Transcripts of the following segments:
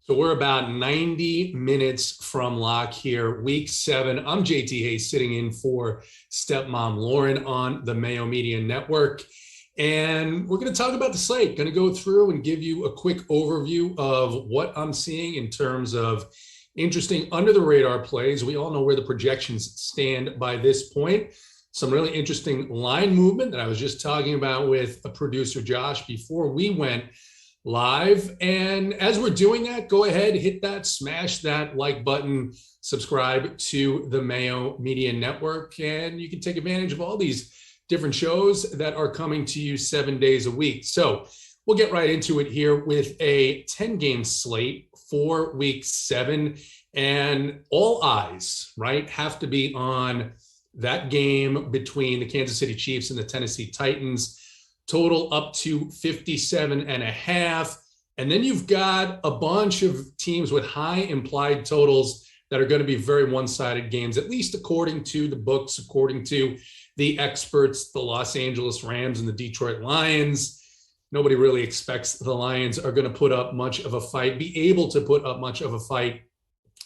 So we're about 90 minutes from lock here, week 7. I'm JT Hayes sitting in for stepmom Lauren on the Mayo Media Network. And we're going to talk about the slate. Going to go through and give you a quick overview of what I'm seeing in terms of interesting under the radar plays. We all know where the projections stand by this point. Some really interesting line movement that I was just talking about with a producer, Josh, before we went live. And as we're doing that, go ahead, hit that, smash that like button, subscribe to the Mayo Media Network, and you can take advantage of all these different shows that are coming to you 7 days a week. So we'll get right into it here with a 10-game slate for week 7, and all eyes, right, have to be on that game between the Kansas City Chiefs and the Tennessee Titans. Total up to 57.5. And then you've got a bunch of teams with high implied totals that are going to be very one-sided games, at least according to the books, according to the experts, the Los Angeles Rams and the Detroit Lions. Nobody really expects the Lions are going to put up much of a fight, be able to put up much of a fight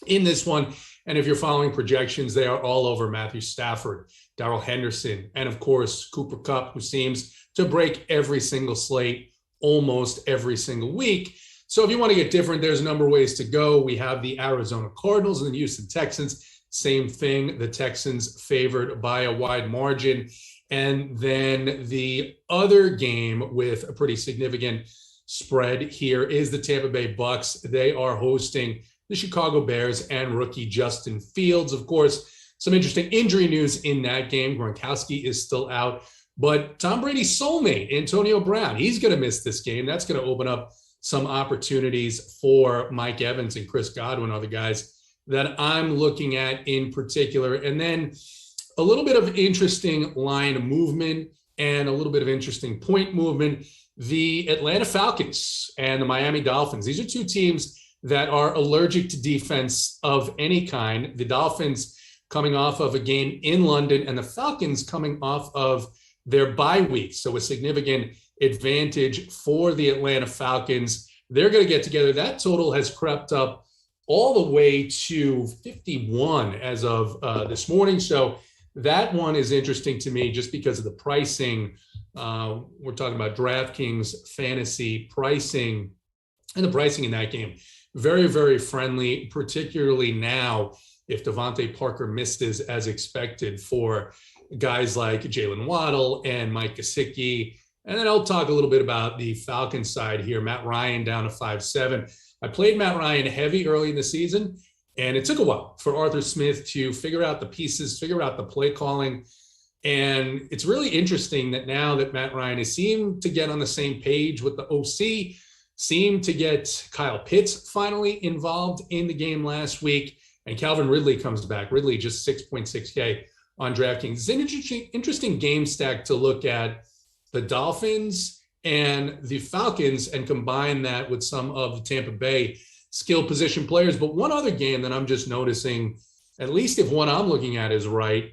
in this one. And if you're following projections, they are all over Matthew Stafford, Darrell Henderson, and of course, Cooper Kupp, who seems to break every single slate almost every single week. So if you want to get different, there's a number of ways to go. We have the Arizona Cardinals and the Houston Texans. Same thing, the Texans favored by a wide margin. And then the other game with a pretty significant spread here is the Tampa Bay Bucks. They are hosting the Chicago Bears and rookie Justin Fields. Of course, some interesting injury news in that game. Gronkowski is still out. But Tom Brady's soulmate, Antonio Brown, he's going to miss this game. That's going to open up some opportunities for Mike Evans and Chris Godwin are the guys that I'm looking at in particular. And then a little bit of interesting line movement and a little bit of interesting point movement. The Atlanta Falcons and the Miami Dolphins. These are two teams that are allergic to defense of any kind. The Dolphins coming off of a game in London and the Falcons coming off of their bye week. So a significant advantage for the Atlanta Falcons. They're going to get together. That total has crept up all the way to 51 as of this morning. So that one is interesting to me just because of the pricing. We're talking about DraftKings fantasy pricing, and the pricing in that game. Very, very friendly, particularly now if Devontae Parker misses as expected for guys like Jalen Waddle and Mike Gesicki. And then I'll talk a little bit about the Falcons side here. Matt Ryan down to 5.7. I played Matt Ryan heavy early in the season, and it took a while for Arthur Smith to figure out the pieces, figure out the play calling. And it's really interesting that now that Matt Ryan has seemed to get on the same page with the OC, seemed to get Kyle Pitts finally involved in the game last week, and Calvin Ridley comes back. Ridley just 6.6K on DraftKings. It's an interesting game stack to look at the Dolphins and the Falcons and combine that with some of the Tampa Bay skill position players. But one other game that I'm just noticing, at least if what I'm looking at is right,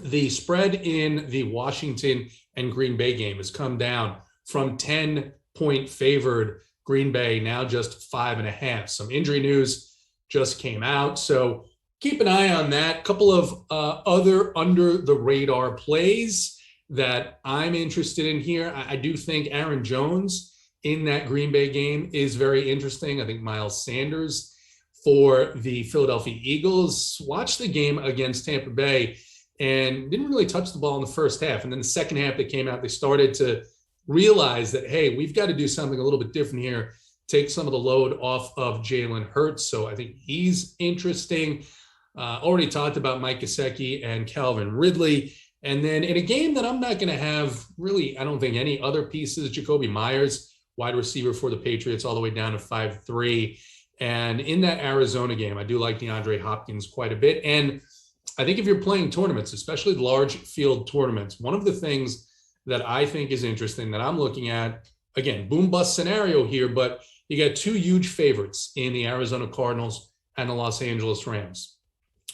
the spread in the Washington and Green Bay game has come down from 10-point favored Green Bay, now just 5.5. Some injury news just came out. So keep an eye on that. Couple of other under the radar plays that I'm interested in here. I do think Aaron Jones in that Green Bay game is very interesting. I think Miles Sanders for the Philadelphia Eagles watched the game against Tampa Bay and didn't really touch the ball in the first half. And then the second half they came out, they started to realize that, hey, we've got to do something a little bit different here, take some of the load off of Jalen Hurts. So I think he's interesting. Already talked about Mike Gesicki and Calvin Ridley. And then in a game that I'm not going to have really, I don't think any other pieces, Jacoby Myers, wide receiver for the Patriots, all the way down to 5.3. And in that Arizona game, I do like DeAndre Hopkins quite a bit. And I think if you're playing tournaments, especially large field tournaments, one of the things that I think is interesting that I'm looking at, again, boom bust scenario here, but you got two huge favorites in the Arizona Cardinals and the Los Angeles Rams.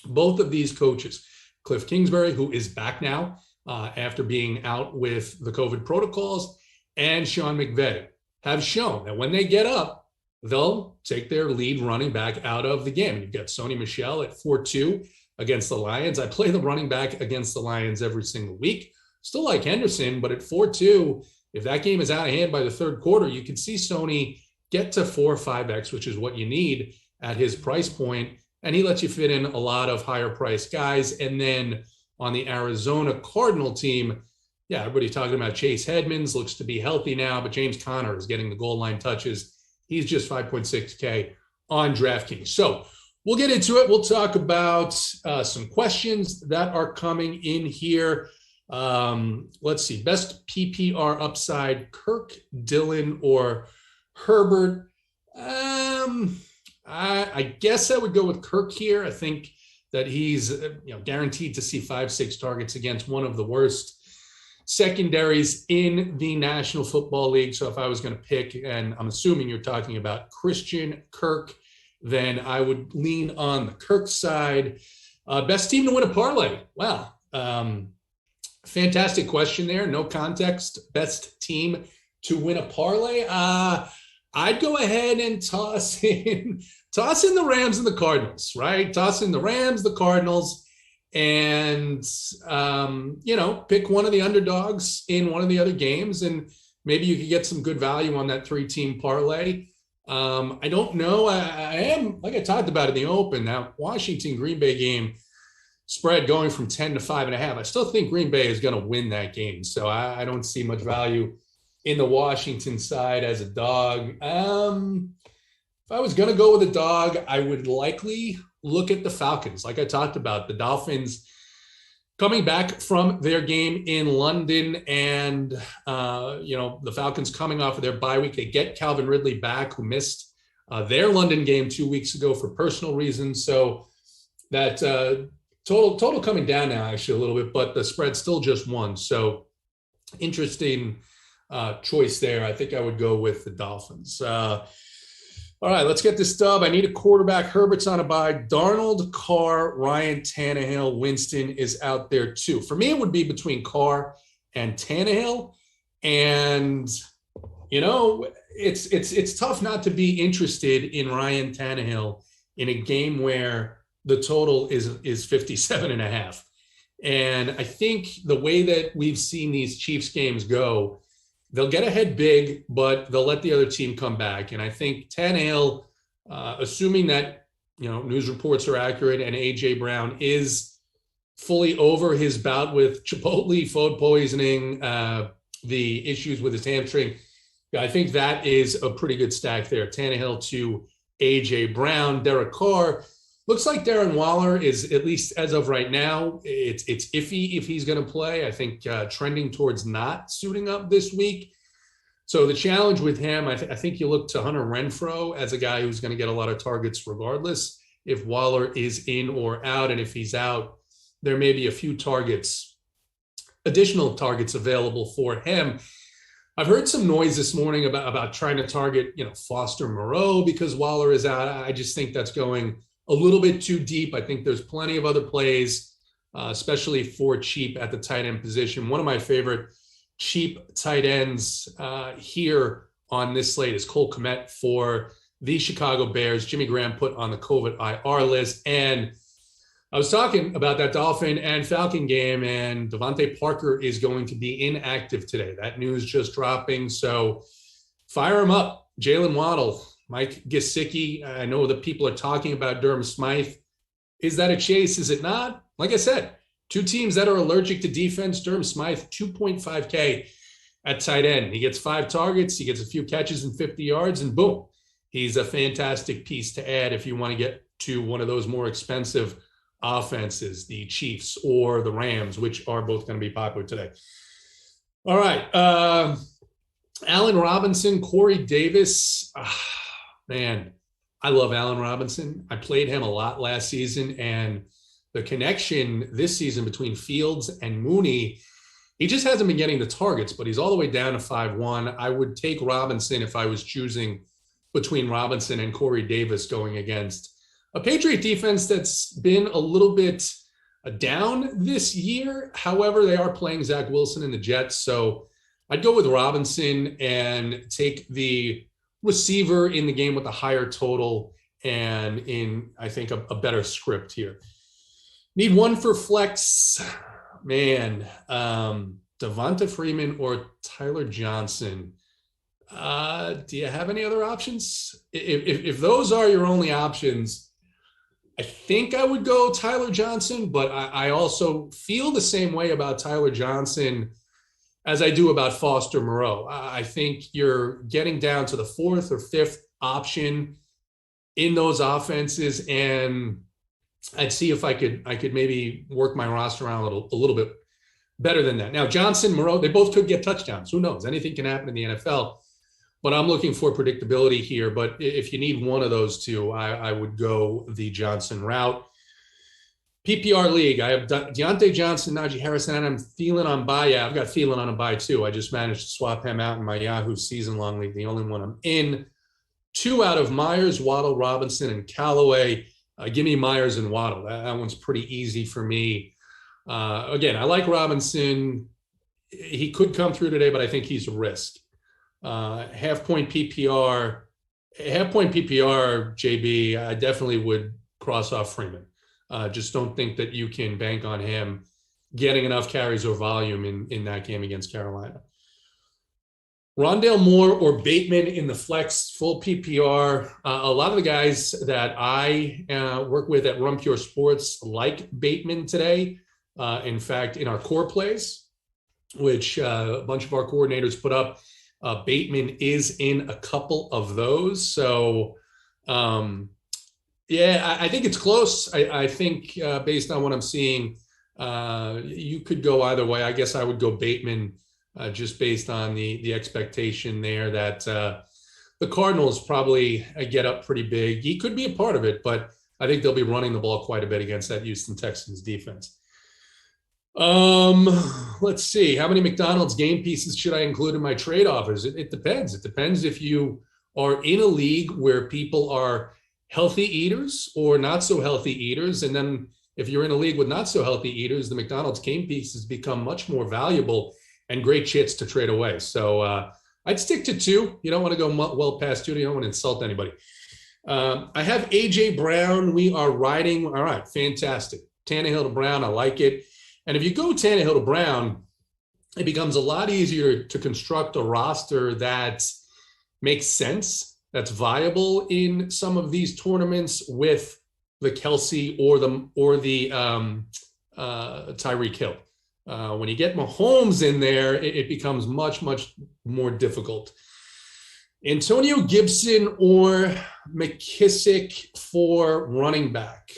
Both of these coaches, Cliff Kingsbury, who is back now after being out with the COVID protocols, and Sean McVay, have shown that when they get up, they'll take their lead running back out of the game. You've got Sony Michel at 4-2 against the Lions. I play the running back against the Lions every single week. Still like Henderson, but at 4-2, if that game is out of hand by the third quarter, you can see Sony get to 4 or 5x, which is what you need at his price point. And he lets you fit in a lot of higher priced guys. And then on the Arizona Cardinal team, yeah, everybody's talking about Chase Edmonds, looks to be healthy now, but James Conner is getting the goal line touches. He's just 5.6K on DraftKings. So we'll get into it. We'll talk about some questions that are coming in here. Let's see. Best PPR upside, Kirk, Dillon, or Herbert. I guess I would go with Kirk here. I think that he's guaranteed to see 5-6 targets against one of the worst secondaries in the National Football League. So if I was going to pick, and I'm assuming you're talking about Christian Kirk, then I would lean on the Kirk side. Best team to win a parlay. Wow. Fantastic question there. No context. Best team to win a parlay. I'd go ahead and toss in the Rams and the Cardinals, right? Toss in the Rams, the Cardinals, and, pick one of the underdogs in one of the other games, and maybe you could get some good value on that 3-team parlay. I don't know. I am, like I talked about in the open, now Washington Green Bay game spread going from 10 to 5.5. I still think Green Bay is going to win that game. So I don't see much value in the Washington side as a dog. If I was going to go with a dog, I would likely look at the Falcons. Like I talked about, the Dolphins coming back from their game in London, and the Falcons coming off of their bye week. They get Calvin Ridley back, who missed their London game 2 weeks ago for personal reasons. So that total coming down now actually a little bit, but the spread still just 1. So interesting choice there. I think I would go with the Dolphins. All right, let's get this dub. I need a quarterback. Herbert's on a bye. Darnold, Carr, Ryan Tannehill, Winston is out there too. For me, it would be between Carr and Tannehill. And, it's tough not to be interested in Ryan Tannehill in a game where the total is 57.5. And I think the way that we've seen these Chiefs games go, they'll get ahead big, but they'll let the other team come back. And I think Tannehill, assuming that, news reports are accurate and A.J. Brown is fully over his bout with Chipotle, food poisoning, the issues with his hamstring, I think that is a pretty good stack there. Tannehill to A.J. Brown. Derek Carr. Looks like Darren Waller is, at least as of right now, it's iffy if he's going to play. I think trending towards not suiting up this week. So the challenge with him, I think you look to Hunter Renfrow as a guy who's going to get a lot of targets regardless if Waller is in or out. And if he's out, there may be a few additional targets available for him. I've heard some noise this morning about trying to target, Foster Moreau because Waller is out. I just think that's going a little bit too deep. I think there's plenty of other plays, especially for cheap at the tight end position. One of my favorite cheap tight ends here on this slate is Cole Kmet for the Chicago Bears. Jimmy Graham put on the COVID IR list. And I was talking about that Dolphin and Falcon game, and Devontae Parker is going to be inactive today. That news just dropping. So fire him up. Jalen Waddle, Mike Gesicki. I know that people are talking about Durham Smythe. Is that a chase? Is it not? Like I said, two teams that are allergic to defense. Durham Smythe, 2.5K at tight end. He gets 5 targets. He gets a few catches and 50 yards, and boom, he's a fantastic piece to add if you want to get to one of those more expensive offenses, the Chiefs or the Rams, which are both going to be popular today. All right. Allen Robinson, Corey Davis. Man, I love Allen Robinson. I played him a lot last season, and the connection this season between Fields and Mooney, he just hasn't been getting the targets, but he's all the way down to 5-1. I would take Robinson if I was choosing between Robinson and Corey Davis going against a Patriot defense that's been a little bit down this year. However, they are playing Zach Wilson and the Jets. So I'd go with Robinson and take the receiver in the game with a higher total and in, I think, a better script here. Need one for flex, man. Devonta Freeman or Tyler Johnson. Do you have any other options? If those are your only options, I think I would go Tyler Johnson, but I also feel the same way about Tyler Johnson as I do about Foster Moreau. I think you're getting down to the fourth or fifth option in those offenses, and I'd see if I could maybe work my roster around a little bit better than that. Now, Johnson, Moreau, they both could get touchdowns. Who knows? Anything can happen in the NFL. But I'm looking for predictability here. But if you need one of those two, I would go the Johnson route. PPR league, I have Deontay Johnson, Najee Harris, and I'm feeling on buy. Yeah, I've got feeling on a buy too. I just managed to swap him out in my Yahoo season-long league, the only one I'm in. 2 out of Myers, Waddle, Robinson, and Callaway. Give me Myers and Waddle. That one's pretty easy for me. Again, I like Robinson. He could come through today, but I think he's a risk. Half-point PPR, JB, I definitely would cross off Freeman. Just don't think that you can bank on him getting enough carries or volume in that game against Carolina. Rondale Moore or Bateman in the flex, full PPR. A lot of the guys that I work with at Run Pure Sports like Bateman today. In fact, in our core plays, which a bunch of our coordinators put up, Bateman is in a couple of those. So, yeah, I think it's close. I think based on what I'm seeing, you could go either way. I guess I would go Bateman just based on the expectation there that the Cardinals probably get up pretty big. He could be a part of it, but I think they'll be running the ball quite a bit against that Houston Texans defense. Let's see. How many McDonald's game pieces should I include in my trade offers? It depends. It depends if you are in a league where people are healthy eaters or not so healthy eaters. And then if you're in a league with not so healthy eaters, the McDonald's game pieces become much more valuable and great chits to trade away. So I'd stick to 2. You don't want to go well past 2. You don't want to insult anybody. I have AJ Brown. We are riding. All right. Fantastic. Tannehill to Brown. I like it. And if you go Tannehill to Brown, it becomes a lot easier to construct a roster that makes sense, that's viable in some of these tournaments with the Kelsey or the Tyreek Hill. When you get Mahomes in there, it becomes much, much more difficult. Antonio Gibson or McKissick for running back.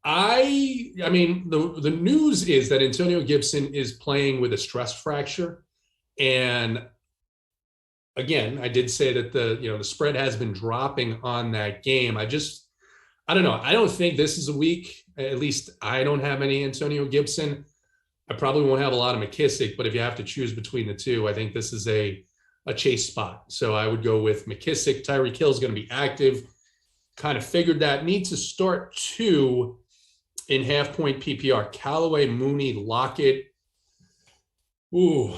I mean, the news is that Antonio Gibson is playing with a stress fracture. And again, I did say that the spread has been dropping on that game. I don't know. I don't think this is a week. At least I don't have any Antonio Gibson. I probably won't have a lot of McKissick, but if you have to choose between the two, I think this is a chase spot. So I would go with McKissick. Tyreek Hill is going to be active. Kind of figured that. Needs to start 2 in half-point PPR. Callaway, Mooney, Lockett. Ooh.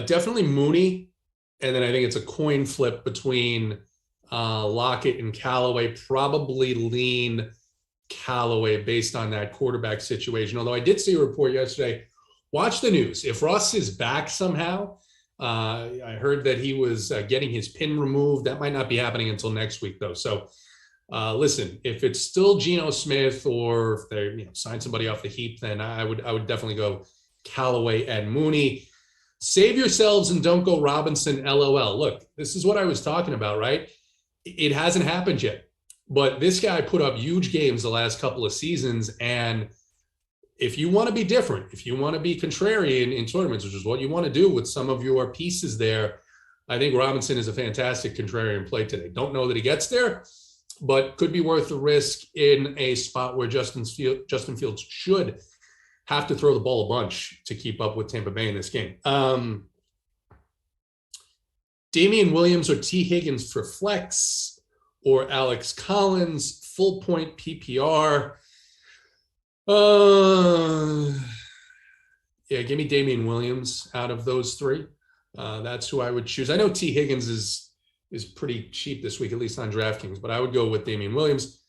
Definitely Mooney. And then I think it's a coin flip between Lockett and Callaway. Probably lean Callaway based on that quarterback situation. Although I did see a report yesterday. Watch the news. If Russ is back somehow, I heard that he was getting his pin removed. That might not be happening until next week, though. So listen, if it's still Geno Smith or if they sign somebody off the heap, then I would definitely go Callaway and Mooney. Save yourselves and don't go Robinson, LOL. Look, this is what I was talking about, right? It hasn't happened yet. But this guy put up huge games the last couple of seasons. And if you want to be different, if you want to be contrarian in tournaments, which is what you want to do with some of your pieces there, I think Robinson is a fantastic contrarian play today. Don't know that he gets there, but could be worth the risk in a spot where Justin Fields should have to throw the ball a bunch to keep up with Tampa Bay in this game. Damian Williams or T. Higgins for flex, or Alex Collins, full point PPR. Yeah, give me Damian Williams out of those three. That's who I would choose. I know T. Higgins is pretty cheap this week, at least on DraftKings, but I would go with Damian Williams.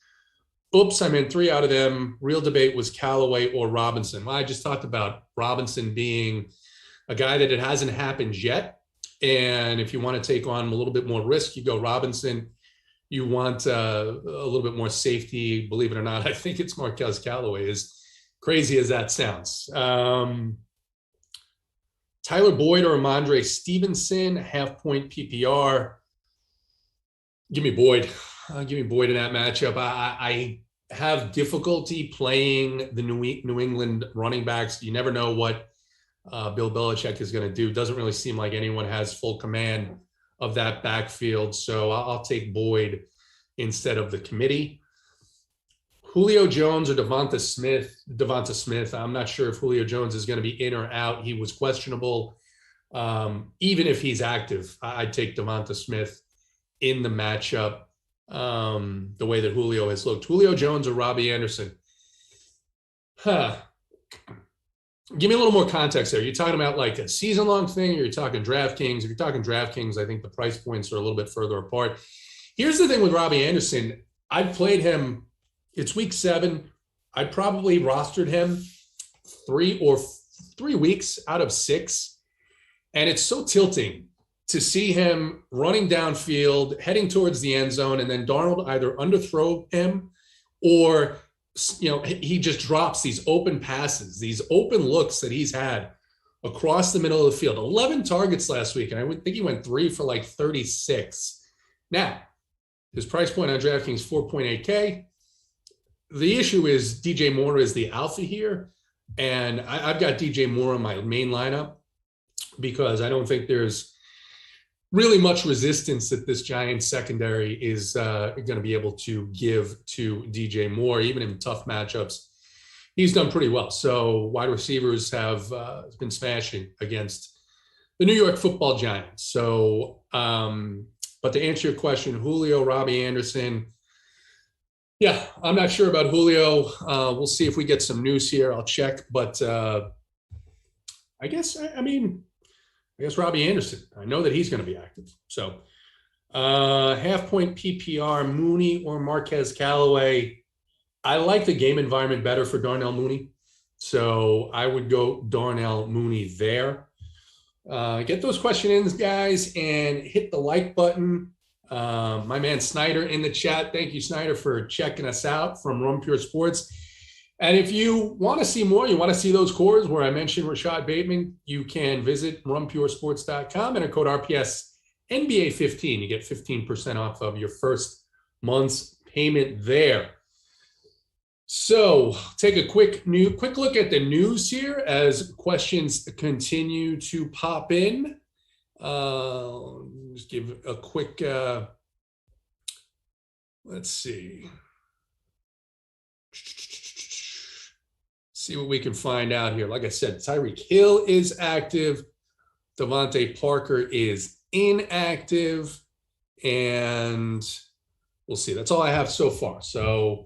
Oops, I'm in 3 out of them. Real debate was Callaway or Robinson. Well, I just talked about Robinson being a guy that it hasn't happened yet. And if you want to take on a little bit more risk, you go Robinson. You want a little bit more safety. Believe it or not, I think it's Marquez Callaway, as crazy as that sounds. Tyler Boyd or Ramondre Stevenson, half-point PPR. Give me Boyd. Give me Boyd in that matchup. I have difficulty playing the New England running backs. You never know what Bill Belichick is going to do. Doesn't really seem like anyone has full command of that backfield. So I'll take Boyd instead of the committee. Julio Jones or Devonta Smith. I'm not sure if Julio Jones is going to be in or out. He was questionable. Even if he's active, I'd take Devonta Smith in the matchup the way that Julio has looked. Julio Jones or Robbie Anderson. Give me a little more context there. You're talking about like a season-long thing, or you're talking DraftKings? If you're talking DraftKings, I think the price points are a little bit further apart. Here's the thing with Robbie Anderson. I've played him. It's week 7. I probably rostered him 3 weeks out of 6. And it's so tilting to see him running downfield, heading towards the end zone, and then Darnold either underthrow him or, he just drops these open passes, these open looks that he's had across the middle of the field. 11 targets last week, and I think he went 3 for like 36. Now, his price point on DraftKings, 4.8K. The issue is DJ Moore is the alpha here, and I've got DJ Moore in my main lineup because I don't think there's really much resistance that this Giants secondary is going to be able to give to DJ Moore, even in tough matchups. He's done pretty well. So wide receivers have been smashing against the New York Football Giants. So, but to answer your question, Julio, Robbie Anderson. Yeah, I'm not sure about Julio. We'll see if we get some news here. I'll check. But I guess Robbie Anderson. I know that he's going to be active. So half-point PPR, Mooney or Marquez Callaway. I like the game environment better for Darnell Mooney. So I would go Darnell Mooney there. Get those questions in, guys, and hit the like button. My man Snyder in the chat. Thank you, Snyder, for checking us out from Rum Pure Sports. And if you want to see more, you want to see those cores where I mentioned Rashad Bateman, you can visit rumpuresports.com and a code RPS NBA 15. You get 15% off of your first month's payment there. So take a quick look at the news here as questions continue to pop in. Just give a quick, let's see. See what we can find out here. Like I said, Tyreek Hill is active. Devontae Parker is inactive. And we'll see. That's all I have so far. So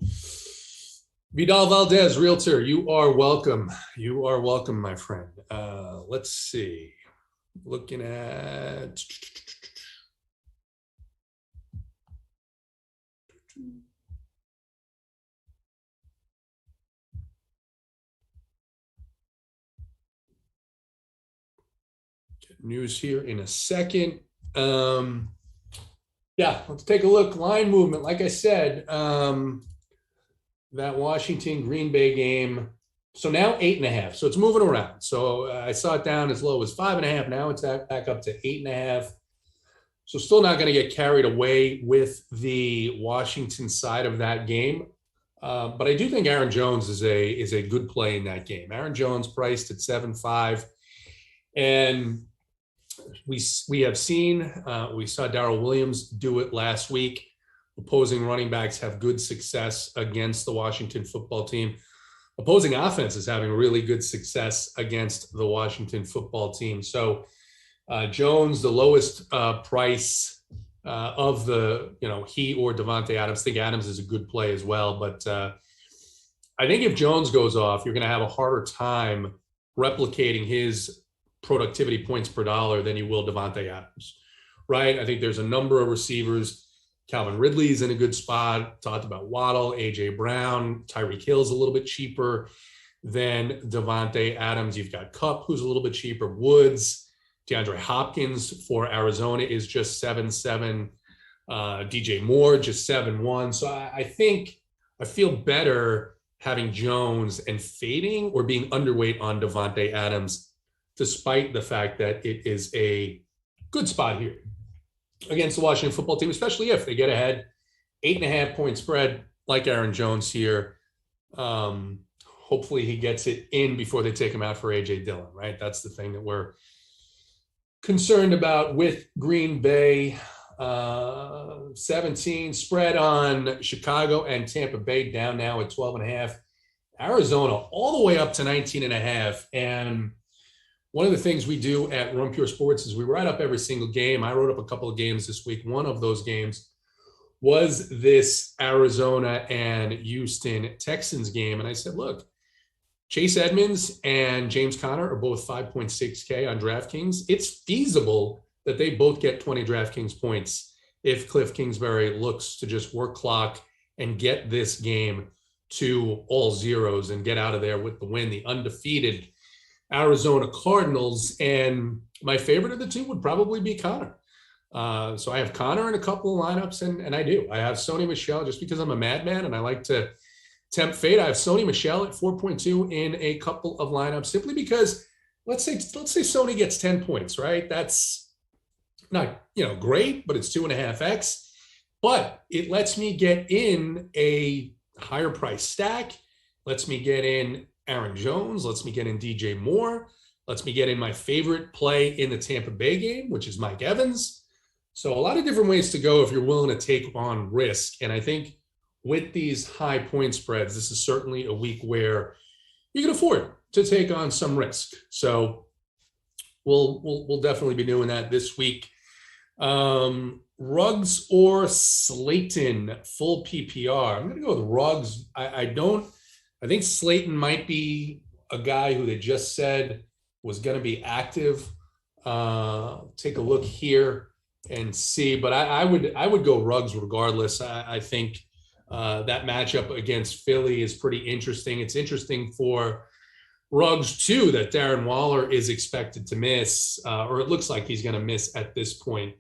Vidal Valdez, Realtor, you are welcome. You are welcome, my friend. Let's see. Looking at get news here in a second. Yeah, let's take a look. Line movement. Like I said, that Washington Green Bay game. So now 8.5. So it's moving around. So I saw it down as low as 5.5. Now it's back up to 8.5. So still not going to get carried away with the Washington side of that game. But I do think Aaron Jones is a good play in that game. Aaron Jones priced at 7.5. And we have seen, we saw Darrell Williams do it last week. Opposing running backs have good success against the Washington football team. Opposing offense is having really good success against the Washington football team. So Jones, the lowest price of the, he or Devontae Adams. I think Adams is a good play as well. But I think if Jones goes off, you're going to have a harder time replicating his productivity points per dollar than you will Davante Adams, right? I think there's a number of receivers. Calvin Ridley's in a good spot. Talked about Waddle, A.J. Brown, Tyreek Hill's a little bit cheaper than Davante Adams. You've got Kupp, who's a little bit cheaper. Woods, DeAndre Hopkins for Arizona is just 7-7. DJ Moore just 7-1. So I think I feel better having Jones and fading or being underweight on Davante Adams, despite the fact that it is a good spot here against the Washington football team, especially if they get ahead. 8.5 point spread, like Aaron Jones here. Hopefully he gets it in before they take him out for A.J. Dillon, right? That's the thing that we're concerned about with Green Bay. 17 spread on Chicago and Tampa Bay, down now at 12.5. Arizona all the way up to 19.5. And one of the things we do at Run Pure Sports is we write up every single game. I wrote up a couple of games this week. One of those games was this Arizona and Houston Texans game. And I said, look, Chase Edmonds and James Conner are both 5.6K on DraftKings. It's feasible that they both get 20 DraftKings points if Cliff Kingsbury looks to just work clock and get this game to all zeros and get out of there with the win. The undefeated Arizona Cardinals. And my favorite of the two would probably be Conner. So I have Conner in a couple of lineups, and I do. I have Sony Michel just because I'm a madman and I like to tempt fate. I have Sony Michel at 4.2 in a couple of lineups simply because let's say Sony gets 10 points, right? That's not, great, but it's 2.5x. But it lets me get in a higher price stack, lets me get in Aaron Jones, lets me get in DJ Moore, lets me get in my favorite play in the Tampa Bay game, which is Mike Evans. So a lot of different ways to go if you're willing to take on risk. And I think with these high point spreads, this is certainly a week where you can afford to take on some risk. So we'll definitely be doing that this week. Ruggs or Slayton, full PPR. I'm going to go with Ruggs. I think Slayton might be a guy who they just said was going to be active. Take a look here and see, but I would go Ruggs regardless. I think that matchup against Philly is pretty interesting. It's interesting for Ruggs too that Darren Waller is expected to miss, or it looks like he's going to miss at this point.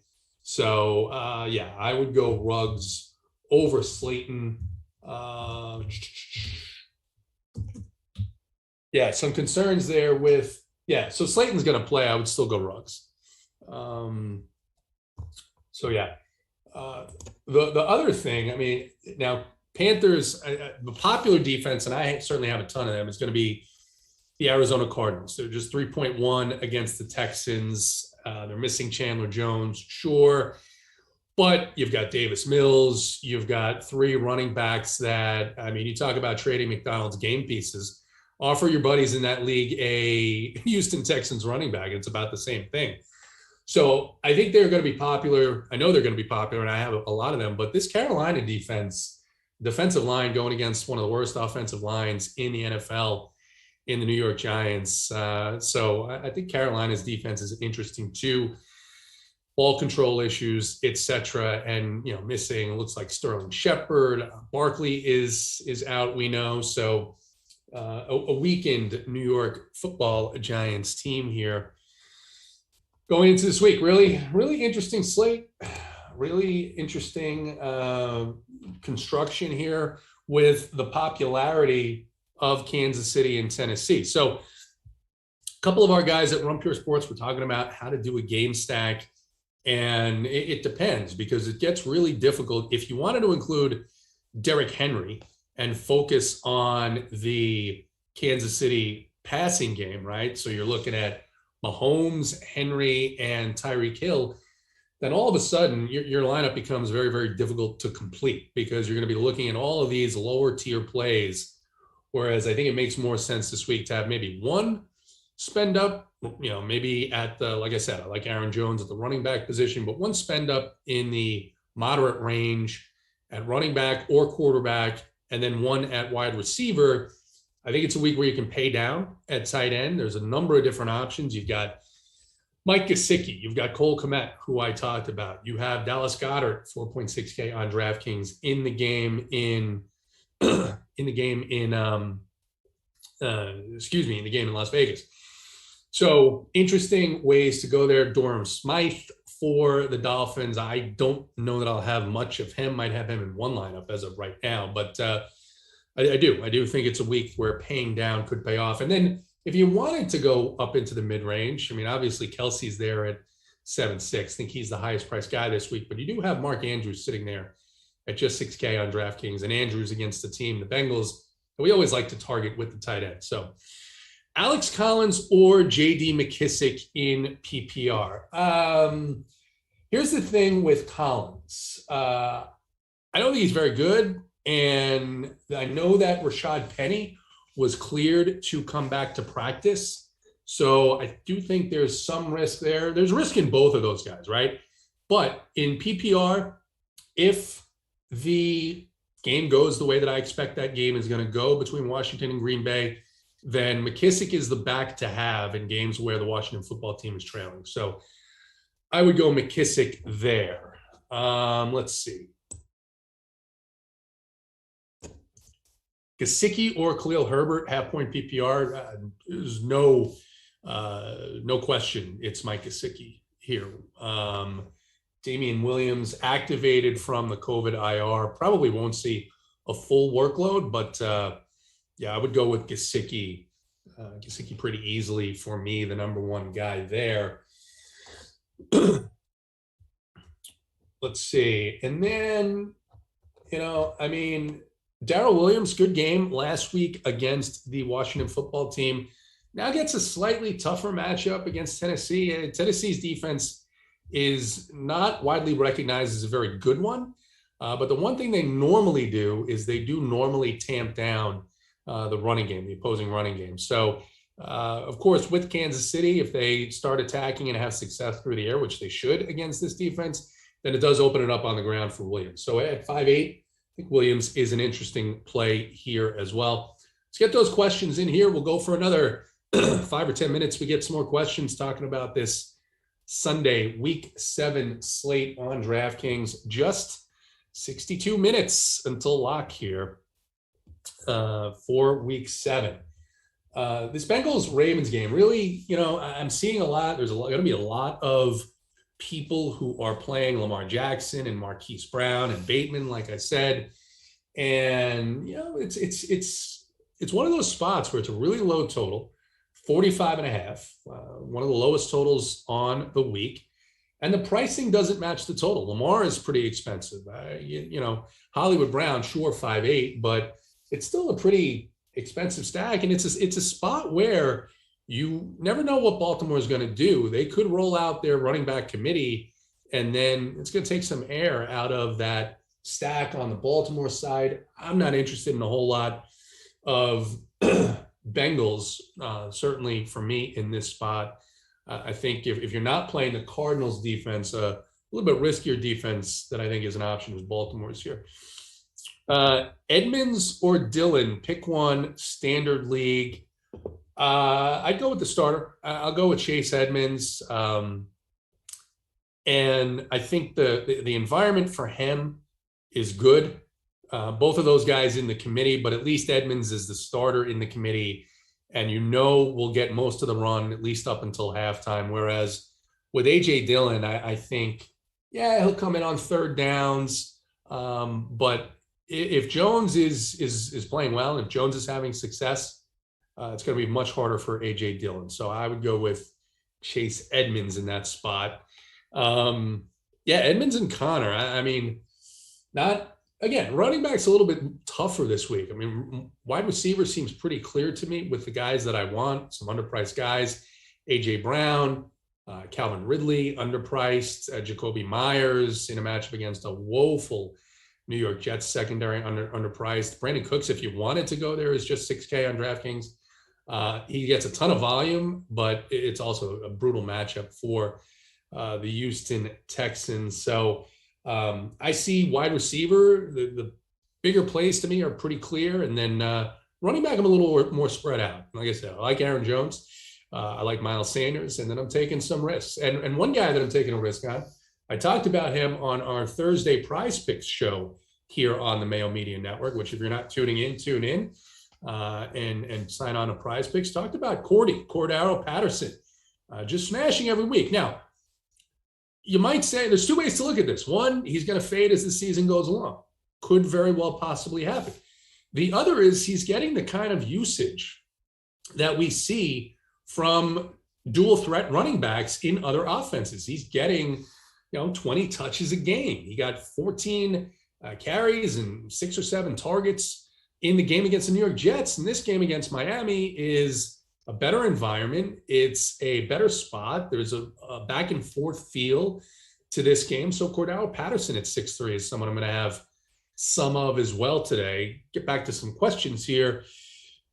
So I would go Ruggs over Slayton. Some concerns there with so Slayton's going to play. I would still go Ruggs. The other thing, I mean, now Panthers, the popular defense, and I certainly have a ton of them, is going to be the Arizona Cardinals. They're just 3.1 against the Texans. They're missing Chandler Jones, sure. But you've got Davis Mills. You've got three running backs that, I mean, you talk about trading McDonald's game pieces. Offer your buddies in that league a Houston Texans running back. It's about the same thing. So I think they're going to be popular. I know they're going to be popular, and I have a lot of them. But this Carolina defensive line going against one of the worst offensive lines in the NFL in the New York Giants. So I think Carolina's defense is interesting too. Ball control issues, etc. And, missing, looks like Sterling Shepard. Barkley is out, we know. So a weakened New York football Giants team here. Going into this week, really, really interesting slate, really interesting construction here with the popularity of Kansas City and Tennessee. So a couple of our guys at Run Pure Sports were talking about how to do a game stack, and it depends because it gets really difficult. If you wanted to include Derrick Henry and focus on the Kansas City passing game, right? So you're looking at Mahomes, Henry, and Tyreek Hill, then all of a sudden your lineup becomes very, very difficult to complete because you're going to be looking at all of these lower tier plays. Whereas I think it makes more sense this week to have maybe one spend up, maybe at the, like I said, I like Aaron Jones at the running back position, but one spend up in the moderate range at running back or quarterback, and then one at wide receiver. I think it's a week where you can pay down at tight end. There's a number of different options. You've got Mike Gesicki. You've got Cole Kmet, who I talked about. You have Dallas Goedert, 4.6K on DraftKings in the game in Las Vegas. So interesting ways to go there. Durham Smythe for the Dolphins. I don't know that I'll have much of him. Might have him in one lineup as of right now, but I do think it's a week where paying down could pay off. And then if you wanted to go up into the mid-range, I mean, obviously Kelsey's there at 7.6. I think he's the highest priced guy this week, but you do have Mark Andrews sitting there at just 6K on DraftKings, and Andrews against the team, the Bengals, that we always like to target with the tight end. So Alex Collins or JD McKissic in PPR. Here's the thing with Collins. I don't think he's very good. And I know that Rashad Penny was cleared to come back to practice. So I do think there's some risk there. There's risk in both of those guys, right? But in PPR, if the game goes the way that I expect that game is going to go between Washington and Green Bay, then McKissic is the back to have in games where the Washington football team is trailing. So I would go McKissic there. Let's see. Gesicki or Khalil Herbert, half-point PPR. There's no question. It's Mike Gesicki here. Damian Williams activated from the COVID IR. Probably won't see a full workload, but yeah, I would go with Gesicki. Gesicki pretty easily for me, the number one guy there. Let's see. And then, I mean, Darrell Williams, good game last week against the Washington football team. Now gets a slightly tougher matchup against Tennessee. Tennessee's defense is not widely recognized as a very good one. But the one thing they normally do is they do normally tamp down the running game, the opposing running game. So, of course, with Kansas City, if they start attacking and have success through the air, which they should against this defense, then it does open it up on the ground for Williams. So at 5'8", I think Williams is an interesting play here as well. Let's get those questions in here. We'll go for another 5 or 10 minutes. We get some more questions talking about this Sunday, Week 7 slate on DraftKings. Just 62 minutes until lock here for Week 7. This Bengals-Ravens game, really, I'm seeing a lot. There's going to be a lot of people who are playing Lamar Jackson and Marquise Brown and Bateman, like I said. And, it's one of those spots where it's a really low total, 45.5, one of the lowest totals on the week. And the pricing doesn't match the total. Lamar is pretty expensive. Hollywood Brown, sure, 5'8", but it's still a pretty expensive stack. And it's a spot where you never know what Baltimore is going to do. They could roll out their running back committee, and then it's going to take some air out of that stack on the Baltimore side. I'm not interested in a whole lot of Bengals, certainly for me in this spot. I think if you're not playing the Cardinals defense, a little bit riskier defense that I think is an option is Baltimore's here. Edmonds or Dillon, pick one, standard league. I'd go with the starter. I'll go with Chase Edmonds. And I think the environment for him is good. Both of those guys in the committee, but at least Edmonds is the starter in the committee. And we'll get most of the run, at least up until halftime. Whereas with A.J. Dillon, I think, he'll come in on third downs. But if Jones is playing well, if Jones is having success, it's going to be much harder for A.J. Dillon. So I would go with Chase Edmonds in that spot. Edmonds and Connor. I mean, running back's a little bit tougher this week. I mean, wide receiver seems pretty clear to me with the guys that I want, some underpriced guys. A.J. Brown, Calvin Ridley, underpriced. Jacoby Myers in a matchup against a woeful New York Jets secondary, underpriced. Brandon Cooks, if you wanted to go there, is just 6K on DraftKings. He gets a ton of volume, but it's also a brutal matchup for the Houston Texans. So I see wide receiver. The bigger plays to me are pretty clear. And then running back, I'm a little more spread out. Like I said, I like Aaron Jones. I like Miles Sanders, and then I'm taking some risks. And one guy that I'm taking a risk on, I talked about him on our Thursday Prize Picks show here on the Mayo Media Network, which if you're not tuning in, tune in and sign on to Prize Picks. Talked about Cordaro Patterson, just smashing every week. Now, you might say there's two ways to look at this. One, he's going to fade as the season goes along. Could very well possibly happen. The other is he's getting the kind of usage that we see from dual threat running backs in other offenses. He's getting, 20 touches a game. He got 14 carries and 6 or 7 targets in the game against the New York Jets. And this game against Miami is a better environment. It's a better spot. There's a back and forth feel to this game. So Cordaro Patterson at 6'3" is someone I'm going to have some of as well today. Get back to some questions here.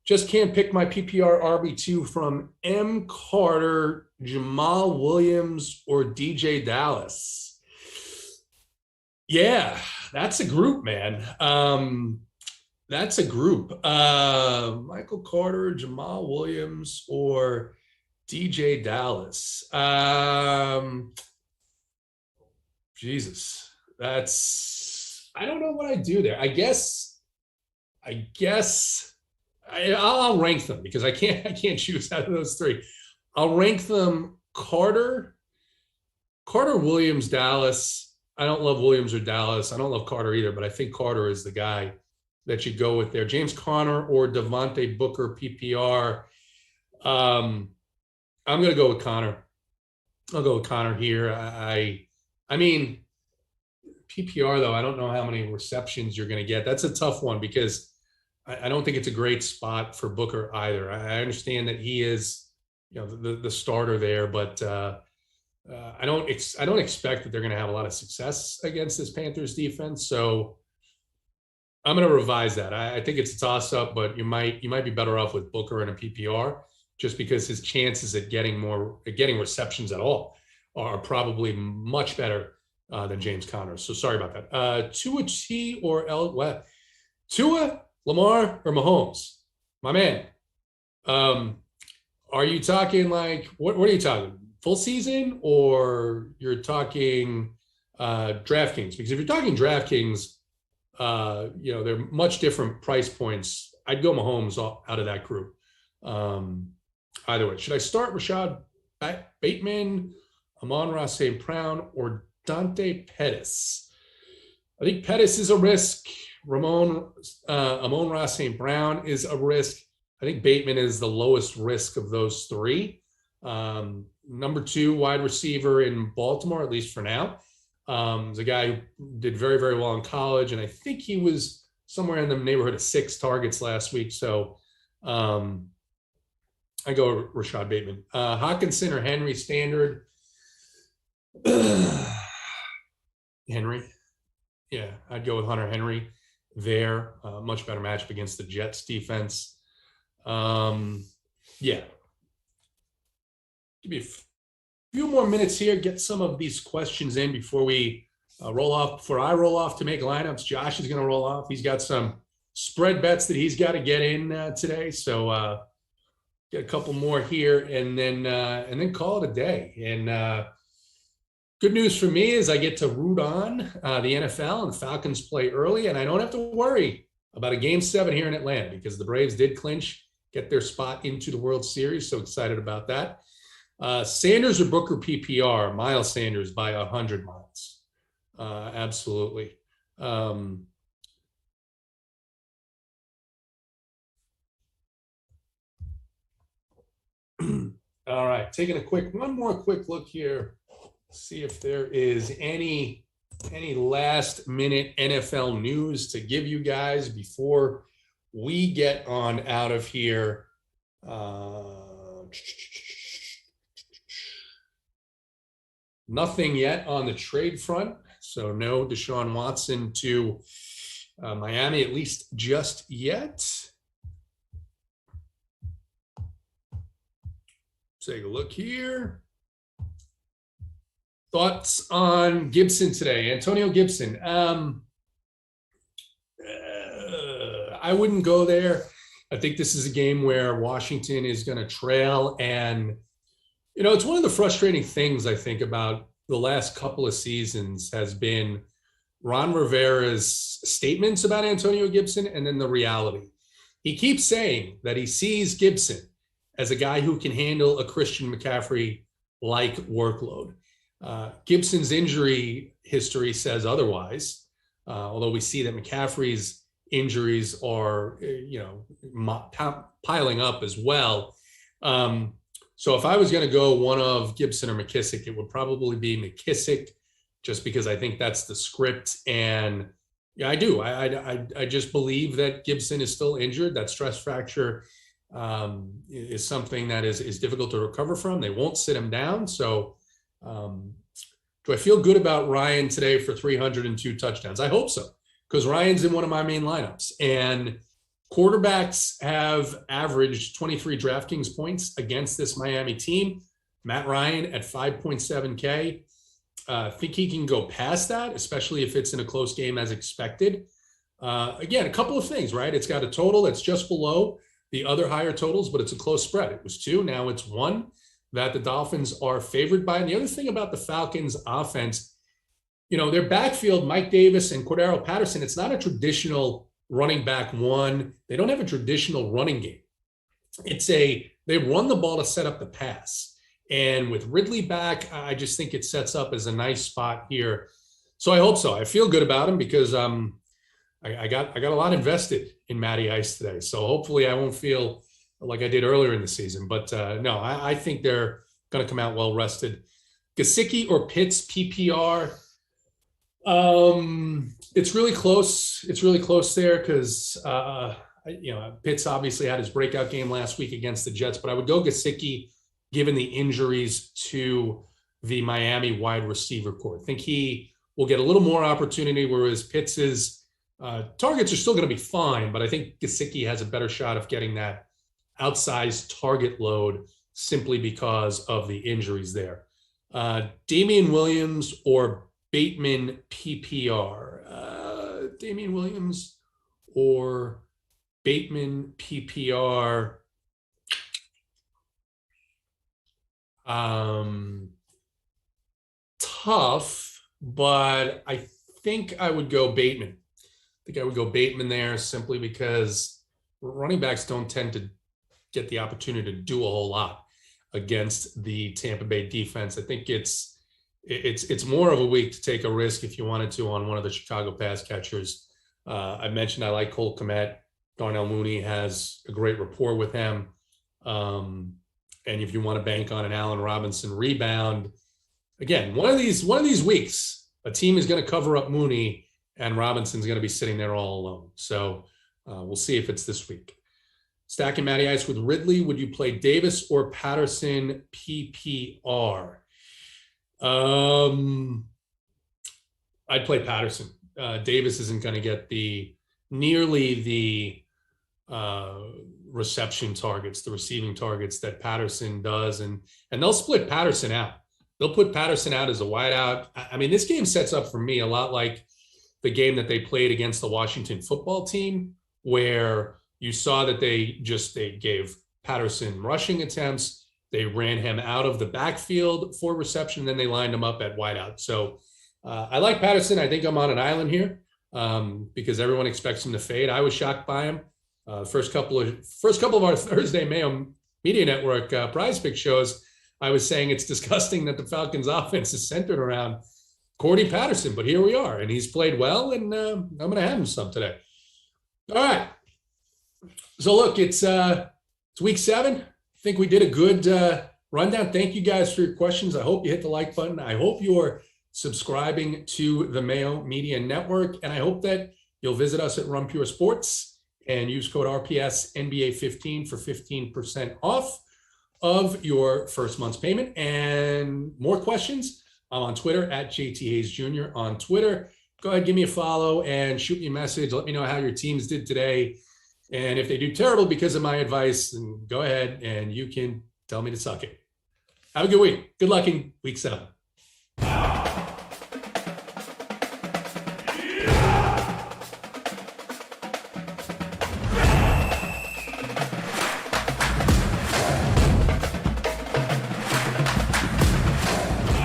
Just can't pick my PPR RB2 from M. Carter, Jamal Williams, or DJ Dallas. Yeah, that's a group, man. That's a group. Michael Carter, Jamal Williams, or DJ Dallas. Jesus, I don't know what I do there. I guess I'll rank them because I can't choose out of those three. I'll rank them Carter, Williams, Dallas. I don't love Williams or Dallas. I don't love Carter either, but I think Carter is the guy that you go with there. James Conner or Devontae Booker PPR. I'm going to go with Conner. I'll go with Conner here. I mean, PPR, though, I don't know how many receptions you're going to get. That's a tough one because I don't think it's a great spot for Booker either. I understand that he is, the starter there, but I don't expect that they're going to have a lot of success against this Panthers defense. So I'm going to revise that. I think it's a toss-up, but you might be better off with Booker in a PPR just because his chances at getting receptions at all are probably much better than James Conner. So sorry about that. Tua T or Tua, Lamar, or Mahomes? My man. Are you talking like what are you talking? Full season or you're talking DraftKings? Because if you're talking DraftKings, they're much different price points. I'd go Mahomes out of that group. Either way, should I start Rashad Bateman, Amon-Ra St. Brown, or Dante Pettis? I think Pettis is a risk. Amon-Ra St. Brown is a risk. I think Bateman is the lowest risk of those three. Number 2 wide receiver in Baltimore, at least for now. Is a guy who did very, very well in college, and I think he was somewhere in the neighborhood of 6 targets last week. So I go Rashad Bateman. Hawkinson or Henry Standard? Henry. Yeah, I'd go with Hunter Henry there. Much better matchup against the Jets defense. Yeah. Give me a few more minutes here. Get some of these questions in before we roll off. Before I roll off to make lineups, Josh is going to roll off. He's got some spread bets that he's got to get in today. So get a couple more here and then call it a day. And good news for me is I get to root on the NFL, and the Falcons play early, and I don't have to worry about a Game 7 here in Atlanta because the Braves did clinch, get their spot into the World Series. So excited about that. Sanders or Booker PPR? Miles Sanders by 100 miles. Absolutely. All right, taking one more quick look here. See if there is any last minute NFL news to give you guys before we get on out of here. Nothing yet on the trade front. So no Deshaun Watson to Miami, at least just yet. Take a look here. Thoughts on Gibson today? Antonio Gibson. I wouldn't go there. I think this is a game where Washington is going to trail. And, it's one of the frustrating things I think about the last couple of seasons has been Ron Rivera's statements about Antonio Gibson and then the reality. He keeps saying that he sees Gibson as a guy who can handle a Christian McCaffrey-like workload. Gibson's injury history says otherwise, although we see that McCaffrey's injuries are, piling up as well. So if I was going to go one of Gibson or McKissick, it would probably be McKissick, just because I think that's the script. And yeah, I do. I just believe that Gibson is still injured. That stress fracture is something that is difficult to recover from. They won't sit him down. So do I feel good about Ryan today for 302 touchdowns? I hope so, because Ryan's in one of my main lineups. And quarterbacks have averaged 23 DraftKings points against this Miami team. Matt Ryan at 5.7K. I think he can go past that, especially if it's in a close game as expected. Again, a couple of things, right? It's got a total that's just below the other higher totals, but it's a close spread. It was 2, now it's 1 that the Dolphins are favored by. And the other thing about the Falcons offense, their backfield, Mike Davis and Cordero Patterson, it's not a traditional running back one. They don't have a traditional running game. They run the ball to set up the pass. And with Ridley back, I just think it sets up as a nice spot here. So I hope so. I feel good about him because I got a lot invested in Matty Ice today. So hopefully I won't feel like I did earlier in the season. But no, I think they're going to come out well rested. Gesicki or Pitts PPR. It's really close. It's really close there because Pitts obviously had his breakout game last week against the Jets, but I would go Gesicki given the injuries to the Miami wide receiver core. I think he will get a little more opportunity, whereas Pitts's targets are still going to be fine, but I think Gesicki has a better shot of getting that outsized target load simply because of the injuries there. Damian Williams or Bateman PPR. Damian Williams or Bateman PPR. Tough, but I think I would go Bateman. I think I would go Bateman there simply because running backs don't tend to get the opportunity to do a whole lot against the Tampa Bay defense. I think it's more of a week to take a risk if you wanted to on one of the Chicago pass catchers. I mentioned I like Cole Kmet. Darnell Mooney has a great rapport with him. And if you want to bank on an Allen Robinson rebound, again, one of these weeks, a team is going to cover up Mooney and Robinson's going to be sitting there all alone. So we'll see if it's this week. Stacking Matty Ice with Ridley. Would you play Davis or Patterson PPR? I'd play Patterson. Davis isn't going to get nearly the reception targets, the receiving targets that Patterson does. And they'll split Patterson out. They'll put Patterson out as a wideout. I mean, this game sets up for me a lot like the game that they played against the Washington football team, where you saw that they gave Patterson rushing attempts. They ran him out of the backfield for reception, and then they lined him up at wideout. So I like Patterson. I think I'm on an island here because everyone expects him to fade. I was shocked by him. First couple of our Thursday Mayo Media Network prize pick shows, I was saying it's disgusting that the Falcons offense is centered around Cordy Patterson, but here we are, and he's played well, and I'm going to have him some today. All right. So look, it's week 7. I think we did a good rundown. Thank you guys for your questions. I hope you hit the like button. I hope you're subscribing to the Mayo Media Network, and I hope that you'll visit us at Run Pure Sports and use code RPS NBA15 for 15% off of your first month's payment. And more questions, I'm on Twitter at JT Hayes Jr. on Twitter. Go ahead, give me a follow and shoot me a message. Let me know how your teams did today. And if they do terrible because of my advice, then go ahead and you can tell me to suck it. Have a good week. Good luck in week 7.